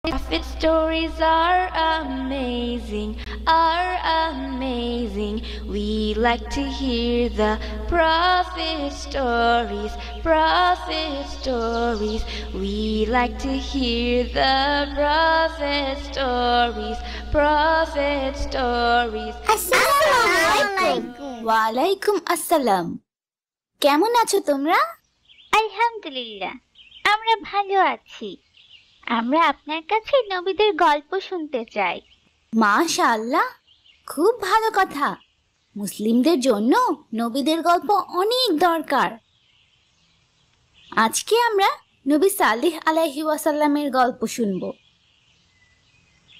Prophet stories are amazing, are amazing. We like to hear the prophet stories, prophet stories. We like to hear the prophet stories, prophet stories. ওয়ালাইকুম আসসালাম। কেমন আছো তোমরা? আলহামদুলিল্লাহ, আমরা ভালো আছি। আমরা আপনার কাছে নবীদের গল্প শুনতে চাই। মাশাআল্লাহ, খুব ভালো কথা। মুসলিমদের জন্য নবীদের গল্প অনেক দরকার। আজকে আমরা নবী সালেহ আলাইহি ওয়াসাল্লামের গল্প শুনব।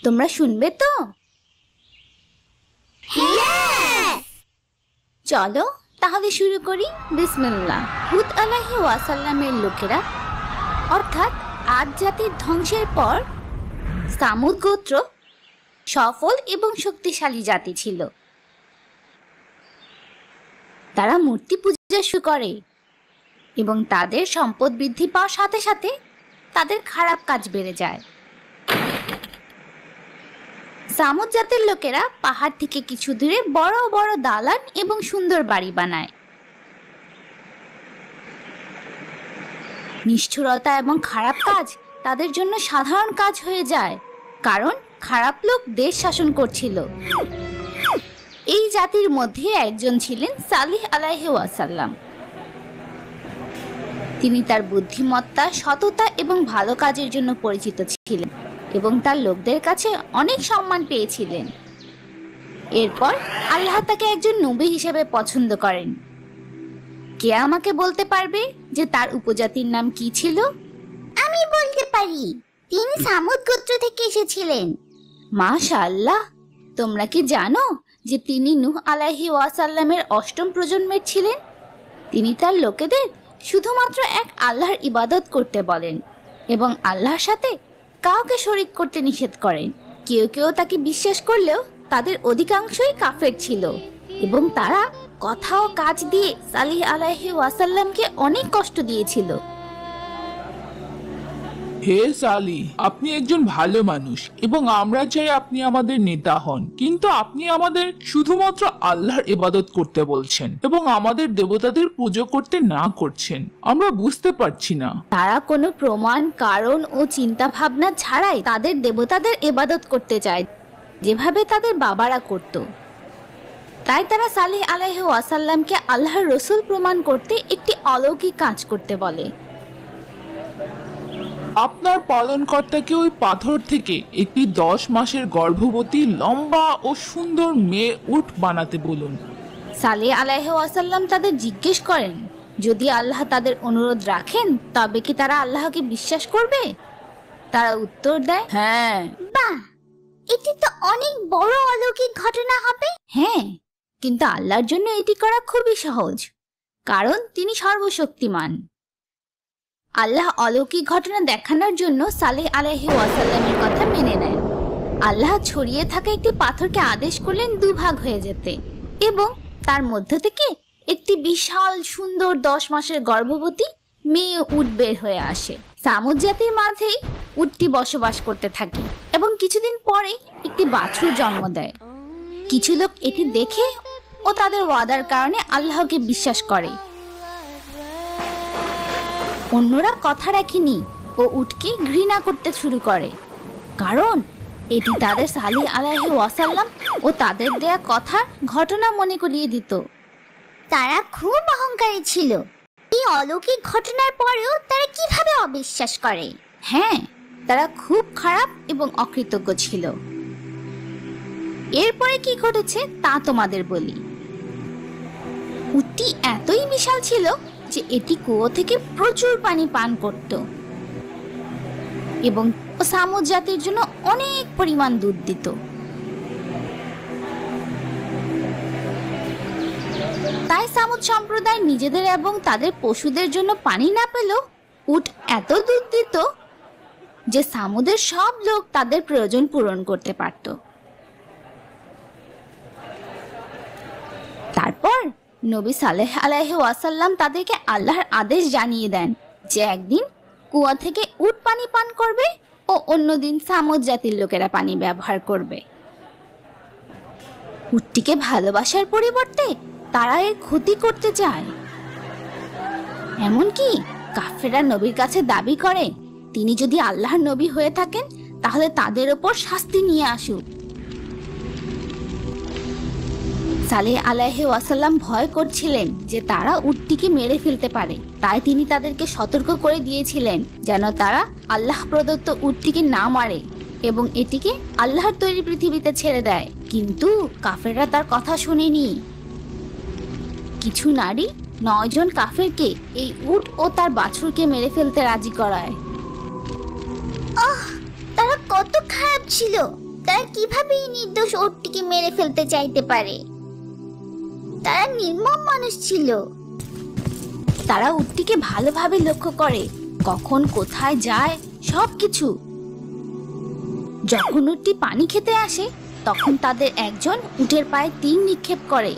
তোমরা শুনবে তো? চলো তাহলে শুরু করি। বিসমিল্লাহ। হুদ আলাইহি ওয়াসাল্লামের লোকেরা অর্থাৎ আদ জাতির ধ্বংসের পর সামুদ গোত্র সফল এবং শক্তিশালী জাতি ছিল। তারা মূর্তি পূজা শুরু করে এবং তাদের সম্পদ বৃদ্ধি পাওয়ার সাথে সাথে তাদের খারাপ কাজ বেড়ে যায়। সামুদ জাতির লোকেরা পাহাড় থেকে কিছু দূরে বড় বড় দালান এবং সুন্দর বাড়ি বানায়। নিষ্ঠুরতা এবং খারাপ কাজ তাদের জন্য সাধারণ কাজ হয়ে যায়, কারণ খারাপ লোক দেশ শাসন করছিল। এই জাতির মধ্যে একজন ছিলেন সালেহ আলাইহি ওয়াসাল্লাম। তিনি তার বুদ্ধিমত্তা, সততা এবং ভালো কাজের জন্য পরিচিত ছিলেন এবং তার লোকদের কাছে অনেক সম্মান পেয়েছিলেন। এরপর আল্লাহ তাকে একজন নবী হিসেবে পছন্দ করেন। কে আমাকে বলতে পারবে যে তার উপজাতির নাম কি ছিল? আমি বলতে পারি, তিনি সামুদ গোত্র থেকে এসেছিলেন। মাশাআল্লাহ, তোমরা কি জানো যে তিনি নূহ আলাইহি ওয়াসাল্লামের অষ্টম প্রজন্মের ছিলেন? তিনি তার লোকেদের শুধুমাত্র এক আল্লাহর ইবাদত করতে বলেন এবং আল্লাহর সাথে কাউকে শরীক করতে নিষেধ করেন। কেউ কেউ তাকে বিশ্বাস করলেও তাদের অধিকাংশই কাফের ছিল এবং তারা কথা ও কাজ দিয়ে সালেহ আলাইহি ওয়াসাল্লামকে অনেক কষ্ট দিয়েছিল। হে সালি, আপনি একজন ভালো মানুষ এবং আমরা চাই আপনি আমাদের নেতা হন, কিন্তু আপনি আমাদের শুধুমাত্র আল্লাহর ইবাদত করতে বলছেন এবং আমাদের দেবতাদের পুজো করতে না করছেন। আমরা বুঝতে পারছি না। তারা কোনো প্রমাণ, কারণ ও চিন্তা ভাবনা ছাড়াই তাদের দেবতাদের ইবাদত করতে চায়, যেভাবে তাদের বাবারা করত। তাই তারা সালেহ আলাইহি ওয়াসাল্লামকে আল্লাহর রসুল প্রমাণ করতে একটি অলৌকিক কাজ করতে বলে। আপনার পালনকর্তাকে ওই পাথর থেকে একটি 10 মাসের গর্ভবতী লম্বা ও সুন্দর মেয়ে উট বানাতে বলুন। সালেহ আলাইহি ওয়াসাল্লাম তাদের জিজ্ঞেস করেন, যদি আল্লাহ তাদের অনুরোধ রাখেন তবে কি তারা আল্লাহকে বিশ্বাস করবে? তারা উত্তর দেয়, হ্যাঁ। বাহ, এটি তো অনেক বড় অলৌকিক ঘটনা হবে। হ্যাঁ, কিন্তু আল্লাহর জন্য এটি করা খুবই সহজ, কারণ তিনি সর্বশক্তিমান। আল্লাহ অলৌকিক ঘটনা দেখানোর জন্য সালেহ আলাইহি ওয়াসাল্লামের কথা মেনে নেন। আল্লাহ ছড়িয়ে থাকা একটি পাথরকে আদেশ করলেন দুভাগ হয়ে যেতে এবং তার মধ্য থেকে একটি বিশাল সুন্দর 10 মাসের গর্ভবতী মেয়ে উট বের হয়ে আসে। সামুদ জাতির মাঝেই উটটি বসবাস করতে থাকে এবং কিছুদিন পরে একটি বাছুর জন্ম দেয়। কিছু লোক এটি দেখে ও তাদের ওয়াদার কারণে আল্লাহকে বিশ্বাস করে। অন্যরা কথা রাখেনি ও উটকে ঘৃণা করতে শুরু করে, কারণ এটি তাদের সালেহ আলাইহি ওয়াসাল্লাম ও তাদের দেয়া কথার ঘটনা মনে করিয়ে দিত। তারা খুব অহংকারী ছিল। এই অলৌকিক ঘটনার পরেও তারা কিভাবে অবিশ্বাস করে? হ্যাঁ, তারা খুব খারাপ এবং অকৃতজ্ঞ ছিল। এরপরে কি ঘটেছে তা তোমাদের বলি। উটটি এতই বিশাল ছিল যে এটি কুয়ো থেকে প্রচুর পানি পান করত এবং সামুদ জাতির জন্য অনেক পরিমাণ দুধ দিত। তাই সামুদ সম্প্রদায় নিজেদের এবং তাদের পশুদের জন্য পানি না পেলেও উট এত দুধ দিত যে সামুদের সব লোক তাদের প্রয়োজন পূরণ করতে পারত। তারপর নবী সালেহ আলাইহি ওয়াসাল্লাম তাদেরকে আল্লাহর আদেশ জানিয়ে দেন যে একদিন কুয়া থেকে উট পানি পান করবে ও অন্যদিন সামুদ জাতির লোকেরা পানি ব্যবহার করবে। উটটিকে ভালোবাসার পরিবর্তে তারা এর ক্ষতি করতে চায়। এমনকি কাফেররা নবীর কাছে দাবি করে তিনি যদি আল্লাহর নবী হয়ে থাকেন তাহলে তাদের ওপর শাস্তি নিয়ে আসুক। সালেহ আলাইহি ওয়াসাল্লাম ভয় করছিলেন যে তারা উটটিকে মেরে ফেলতে পারে, তাই তিনি তাদেরকে সতর্ক করে দিয়েছিলেন যেন তারা আল্লাহ প্রদত্ত উটটিকে না মারে এবং এটিকে আল্লাহর তৈরি পৃথিবীতে ছেড়ে দেয়। কিন্তু কাফেররা তার কথা শুনেনি। কিছু নারী 9 জন কাফেরকে এই উট ও তার বাছুরকে মেরে ফেলতে রাজি করায়। তারা কত খারাপ ছিল! তারা কিভাবে এই নির্দোষ উটটিকে মেরে ফেলতে চাইতে পারে? তারা নির্মম মানুষ ছিল। তারা উটটিকে ভালোভাবে লক্ষ্য করে, কখন কোথায় যায় সবকিছু। যখন উটটি পানি খেতে আসে তখন তাদের একজন উটের পায়ে তীর নিক্ষেপ করে।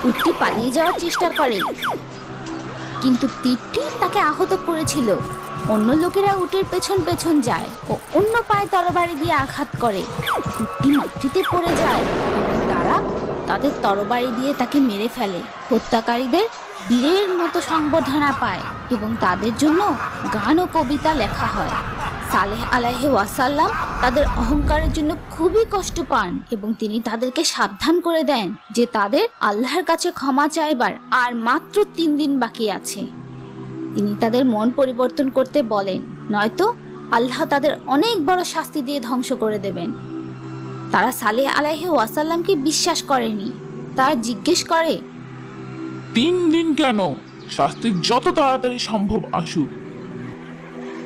উটটি পালিয়ে যাওয়ার চেষ্টা করে, কিন্তু তীরটি তাকে আহত করেছিল। অন্য লোকেরা উটের পেছন পেছন যায় ও অন্য পায়ে তরবারি দিয়ে আঘাত করে। উটটি মাটিতে পড়ে যায় এবং তারা তাদের তরবারি দিয়ে তাকে মেরে ফেলে। হত্যাকারীদের বীরের মতো সংবর্ধনা পায় এবং তাদের জন্য গান ও কবিতা লেখা হয়। সালেহ আলাইহি ওয়াসাল্লাম তাদের অহংকারের জন্য খুবই কষ্ট পান এবং তিনি তাদেরকে সাবধান করে দেন যে তাদের আল্লাহর কাছে ক্ষমা চাইবার আর মাত্র 3 দিন বাকি আছে। তিনি তাদের মন পরিবর্তন করতে বলেন, নয়তো আল্লাহ তাদের অনেক বড় শাস্তি দিয়ে ধ্বংস করে দেবেন। তারা সালেহ আলাইহি ওয়াসাল্লামকে বিশ্বাস করেনি। তারা জিজ্ঞেস করে, 3 দিন কেন? শাস্তি যত তাড়াতাড়ি সম্ভব আসুক।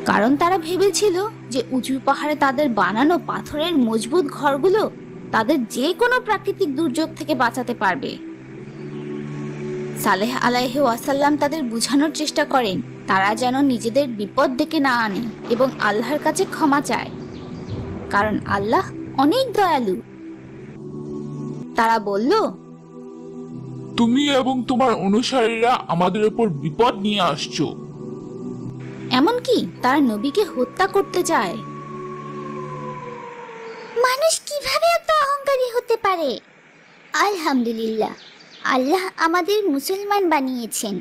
কারণ তারা ভেবেছিল যে উঁচু পাহাড়ে তাদের বানানো পাথরের মজবুত ঘরগুলো তাদের যে কোনো প্রাকৃতিক দুর্যোগ থেকে বাঁচাতে পারবে। সালেহ আলাইহি ওয়াসাল্লাম তাদের বোঝানোর চেষ্টা করেন তারা যেন নিজেদের বিপদ ডেকে না আনে এবং আল্লাহর কাছে ক্ষমা চায়, কারণ আল্লাহ অনেক দয়ালু। তারা বলল, তুমি এবং তোমার অনুসারীরা আমাদের উপর বিপদ নিয়ে আসছো। এমনকি তারা নবীকে হত্যা করতে চায়। মানুষ কিভাবে এত অহংকারী হতে পারে? আলহামদুলিল্লাহ, আল্লাহ আমাদের মুসলমান বানিয়েছেন।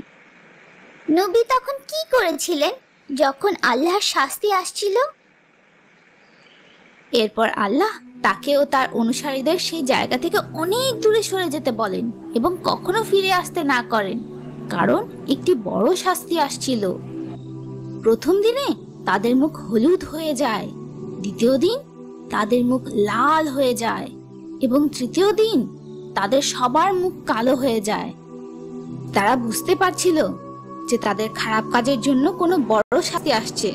নবী তখন কি করেছিলেন যখন আল্লাহর শাস্তি আসছিল? এরপর আল্লাহ তাকে ও তার অনুসারীদের সেই জায়গা থেকে অনেক দূরে সরে যেতে বলেন এবং কখনো ফিরে আসতে না করেন, কারণ একটি বড় শাস্তি আসছিল। প্রথম দিনে তাদের মুখ হলুদ হয়ে যায়, দ্বিতীয় দিন তাদের মুখ লাল হয়ে যায় এবং তৃতীয় দিন তাদের সবার মুখ কালো হয়ে যায়। তারা বুঝতে পারছিল যে তাদের খারাপ কাজের জন্য কোনো বড় শাস্তি আসছে,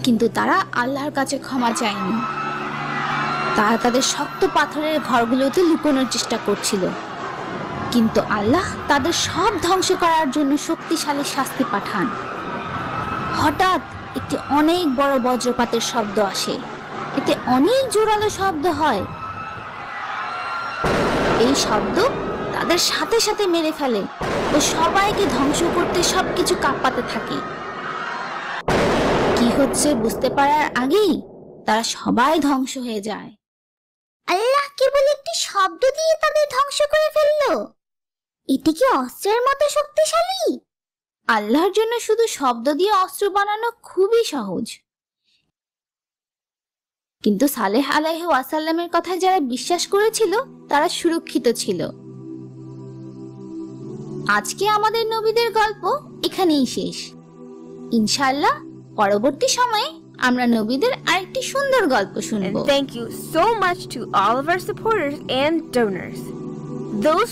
কিন্তু তারা আল্লাহর কাছে ক্ষমা চায়নি। তারা তাদের শক্ত পাথরের ঘরগুলোতে লুকোনোর চেষ্টা করছিল, কিন্তু আল্লাহ তাদের সব ধ্বংস করার জন্য শক্তিশালী শাস্তি পাঠান। হঠাৎ একটি অনেক বড় বজ্রপাতের শব্দ আসে। এতে অনেক জোরালো শব্দ হয়। এই শব্দ তাদের সাথে সাথে মেরে ফেলে ও সবাইকে ধ্বংস করতে সবকিছু কাঁপাতে থাকে। কি হচ্ছে বুঝতে পারার আগেই তারা সবাই ধ্বংস হয়ে যায়। আল্লাহ কেবল একটি শব্দ দিয়ে তাদের ধ্বংস করে ফেললো? এটি কি অস্ত্রের মতো শক্তিশালী? আল্লাহর জন্য শুধু শব্দ দিয়ে অস্ত্র বানানো খুবই সহজ, কিন্তু সালেহ আলাইহি ওয়াসাল্লামের কথায় যারা বিশ্বাস করেছিল তারা সুরক্ষিত ছিল। আজকে আমাদের নবীদের গল্প এখানেই শেষ। ইনশাআল্লাহ পরবর্তী সময়ে আমরা নবীদের আরেকটি সুন্দর গল্প শুনব। And thank you so much to all of our supporters and donors. Those